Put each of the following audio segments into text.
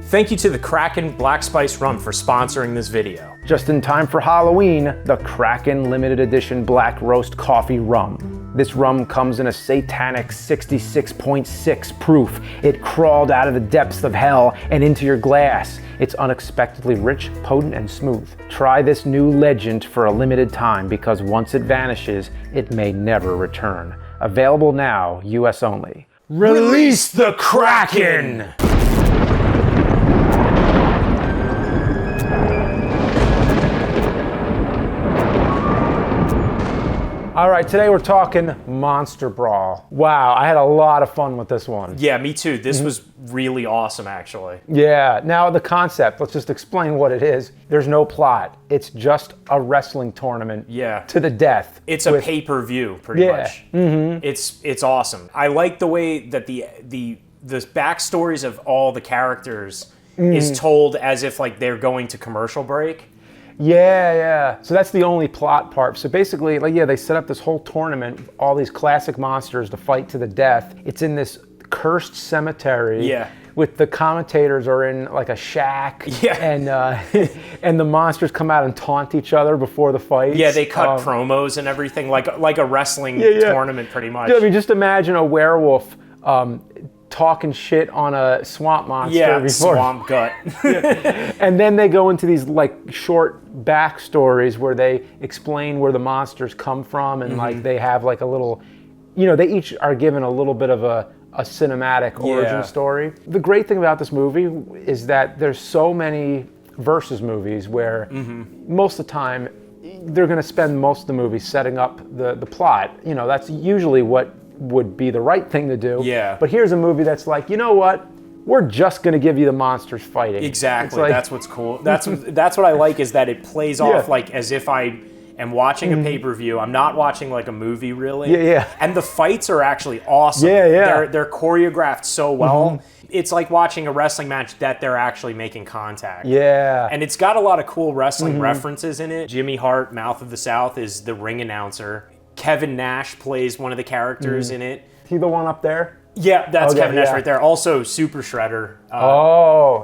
Thank you to the Kraken Black Spice Rum for sponsoring this video. Just in time for Halloween, the Kraken limited edition black roast coffee rum. This rum comes in a satanic 66.6 proof. It crawled out of the depths of hell and into your glass. It's unexpectedly rich, potent, and smooth. Try this new legend for a limited time because once it vanishes, it may never return. Available now, US only. Release the Kraken! All right, today we're talking Monster Brawl. Wow, I had a lot of fun with this one. Yeah, me too. This was really awesome, actually. Yeah, now the concept, let's just explain what it is. There's no plot. It's just a wrestling tournament to the death. It's a pay-per-view, pretty much. Mm-hmm. It's awesome. I like the way that the backstories of all the characters is told as if like they're going to commercial break. Yeah. So that's the only plot part. So basically, they set up this whole tournament, all these classic monsters to fight to the death. It's in this cursed cemetery. Yeah. With the commentators are in like a shack. Yeah. And the monsters come out and taunt each other before the fight. Yeah, they cut promos and everything like a wrestling tournament, pretty much. Yeah, I mean, just imagine a werewolf talking shit on a swamp monster before. Swamp gut. And then they go into these like short backstories where they explain where the monsters come from and like they have like a little, they each are given a little bit of a cinematic origin story. The great thing about this movie is that there's so many versus movies where most of the time they're going to spend most of the movie setting up the plot. That's usually what would be the right thing to do. Yeah. But here's a movie that's like, you know what? We're just going to give you the monsters fighting. Exactly. Like, that's what's cool. That's what I like is that it plays off like as if I am watching a pay-per-view. I'm not watching like a movie really. Yeah. And the fights are actually awesome. Yeah. They're choreographed so well. It's like watching a wrestling match that they're actually making contact. Yeah. And it's got a lot of cool wrestling references in it. Jimmy Hart, Mouth of the South, is the ring announcer. Kevin Nash plays one of the characters in it. He the one up there? Yeah, that's Kevin Nash right there. Also, Super Shredder.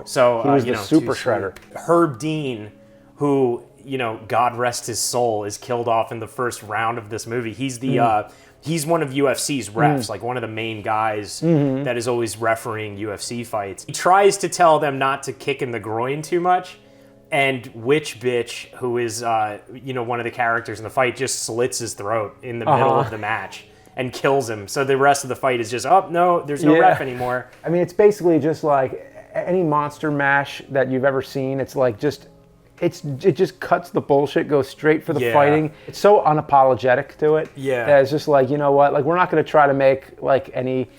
So he was the Super Shredder. Herb Dean, who, God rest his soul, is killed off in the first round of this movie. He's the he's one of UFC's refs, like one of the main guys that is always refereeing UFC fights. He tries to tell them not to kick in the groin too much. And Witch Bitch, who is, one of the characters in the fight, just slits his throat in the middle of the match and kills him. So the rest of the fight is just, oh, no, there's no ref anymore. I mean, it's basically just like any monster mash that you've ever seen. It's like it just cuts the bullshit, goes straight for the fighting. It's so unapologetic to it. Yeah. That it's just like, you know what? Like, we're not going to try to make like any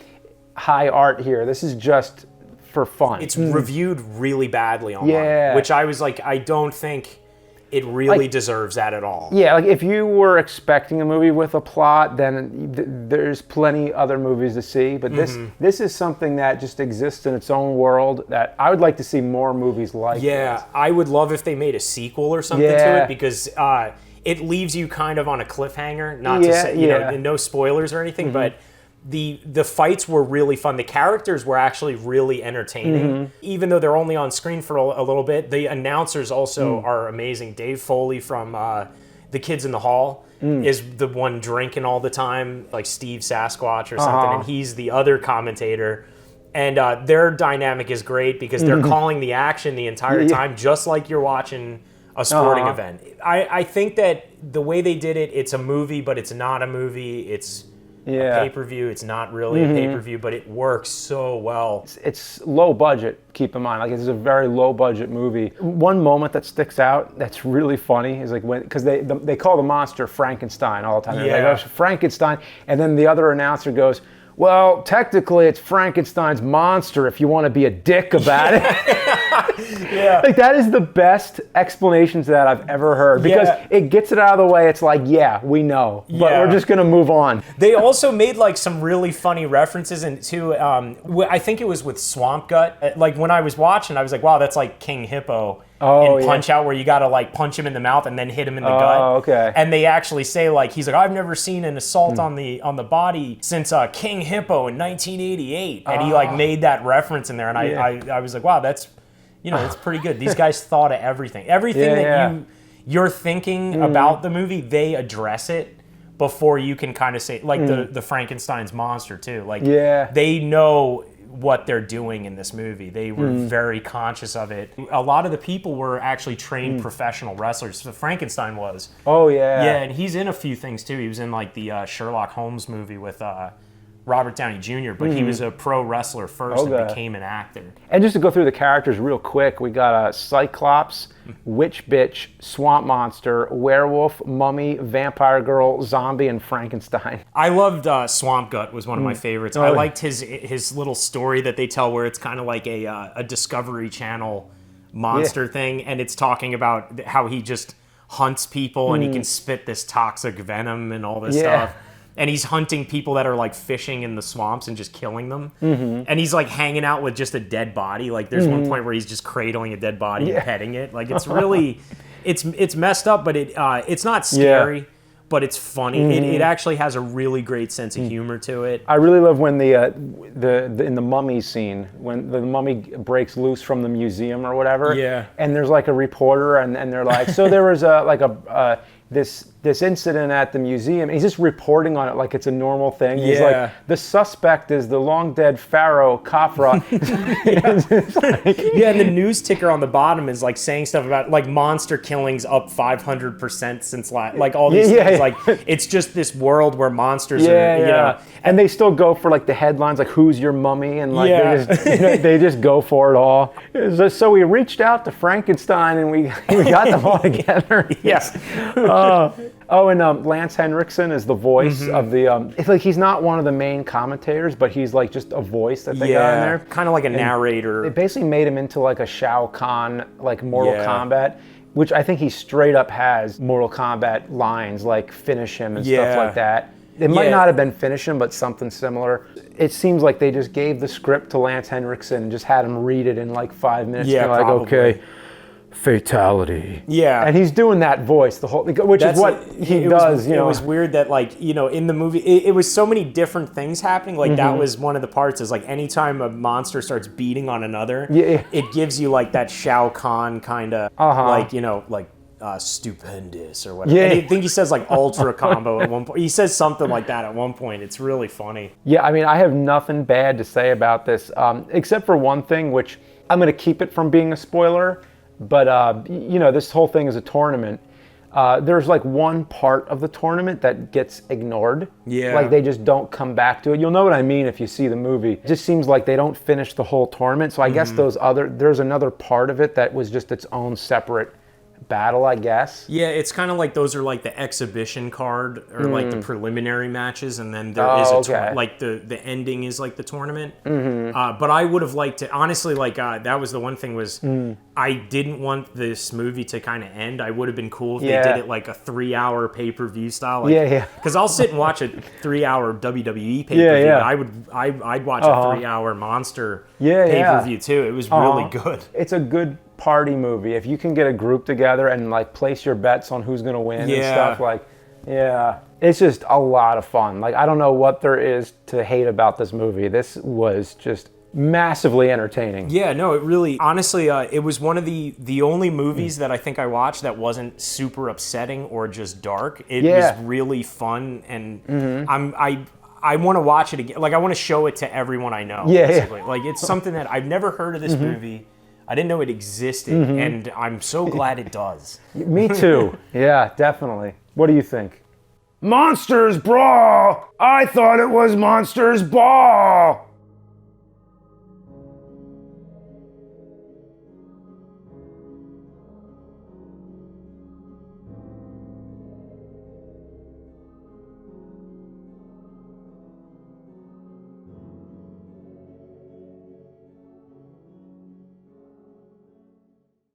high art here. This is just for fun. It's reviewed really badly online, which I was like, I don't think it really deserves that at all. Yeah, like if you were expecting a movie with a plot, then there's plenty other movies to see. But this is something that just exists in its own world that I would like to see more movies like this. Yeah, I would love if they made a sequel or something to it because it leaves you kind of on a cliffhanger. Not to say, no spoilers or anything, but the fights were really fun. The characters were actually really entertaining. Even though they're only on screen for a little bit, the announcers also are amazing. Dave Foley from The Kids in the Hall is the one drinking all the time, like Steve Sasquatch or something, and he's the other commentator. And their dynamic is great because they're calling the action the entire time, just like you're watching a sporting event. I think that the way they did it, it's a movie, but it's not a movie. It's a pay-per-view. It's not really a pay-per-view, but it works so well. It's low budget, keep in mind. Like, it's a very low budget movie. One moment that sticks out that's really funny is like because they call the monster Frankenstein all the time. They're like, oh, Frankenstein. And then the other announcer goes, well, technically it's Frankenstein's monster if you want to be a dick about it. Like, that is the best explanations that I've ever heard because it gets it out of the way. It's like, we know, but we're just going to move on. They also made like some really funny references into, I think it was with Swamp Gut. Like when I was watching, I was like, wow, that's like King Hippo in Punch Out, where you got to like punch him in the mouth and then hit him in the gut. Okay. And they actually say like, he's like, I've never seen an assault on the body since King Hippo in 1988. And he like made that reference in there. And I was like, wow, that's it's pretty good. These guys thought of everything. Everything you're thinking about the movie, they address it before you can kind of say, like the Frankenstein's monster too. Like they know what they're doing in this movie. They were very conscious of it. A lot of the people were actually trained professional wrestlers. So Frankenstein was. Oh yeah. Yeah, and he's in a few things too. He was in like the Sherlock Holmes movie with Robert Downey Jr., but he was a pro wrestler first and became an actor. And just to go through the characters real quick, we got Cyclops, Witch Bitch, Swamp Monster, Werewolf, Mummy, Vampire Girl, Zombie, and Frankenstein. I loved Swamp Gut was one of my favorites. I liked his little story that they tell where it's kind of like a Discovery Channel monster thing, and it's talking about how he just hunts people and he can spit this toxic venom and all this stuff. And he's hunting people that are like fishing in the swamps and just killing them. And he's like hanging out with just a dead body. Like there's one point where he's just cradling a dead body and petting it. Like it's really, it's messed up, but it's not scary, but it's funny. It actually has a really great sense of humor to it. I really love when the in the mummy scene, when the mummy breaks loose from the museum or whatever. And there's like a reporter and they're like, so there was this incident at the museum. He's just reporting on it like it's a normal thing. He's like, the suspect is the long dead pharaoh Khafra. And the news ticker on the bottom is like saying stuff about like monster killings up 500% since like all these things. Like it's just this world where monsters are, you know. And they still go for like the headlines, like who's your mummy, and like they just go for it all. So we reached out to Frankenstein and we got them all together. And Lance Henriksen is the voice of the. It's like he's not one of the main commentators, but he's like just a voice that they got in there, kind of like a narrator. They basically made him into like a Shao Kahn, like Mortal Kombat, which I think he straight up has Mortal Kombat lines like finish him and stuff like that. It might not have been finish him, but something similar. It seems like they just gave the script to Lance Henriksen and just had him read it in like 5 minutes. Yeah, like, okay. Fatality. Yeah. And he's doing that voice the whole, which is what he does. It was weird that like, in the movie, it was so many different things happening. Like that was one of the parts is like anytime a monster starts beating on another, it gives you like that Shao Kahn kind of like, stupendous or whatever. And I think he says like ultra combo at one point. He says something like that at one point. It's really funny. Yeah, I mean, I have nothing bad to say about this, except for one thing, which I'm going to keep it from being a spoiler. But, this whole thing is a tournament. There's like one part of the tournament that gets ignored. Yeah. Like they just don't come back to it. You'll know what I mean if you see the movie. It just seems like they don't finish the whole tournament. So I guess there's another part of it that was just its own separate battle, I guess. Yeah, it's kind of like those are like the exhibition card or like the preliminary matches, and then there is like the ending is like the tournament. But I would have liked to honestly like that was the one thing was I didn't want this movie to kind of end. I would have been cool if they did it like a 3-hour pay-per-view style. Like, because I'll sit and watch a 3-hour WWE pay-per-view. I'd watch a 3-hour Monster pay-per-view too. It was really good. It's a good party movie. If you can get a group together and like place your bets on who's going to win and stuff, like, it's just a lot of fun. Like, I don't know what there is to hate about this movie. This was just massively entertaining. Yeah, no, it really, honestly, it was one of the only movies that I think I watched that wasn't super upsetting or just dark. It was really fun, and I want to watch it again. Like, I want to show it to everyone I know, basically. Like, it's something that I've never heard of this movie. I didn't know it existed, and I'm so glad it does. Me too. Yeah, definitely. What do you think? Monsters Brawl! I thought it was Monsters Ball!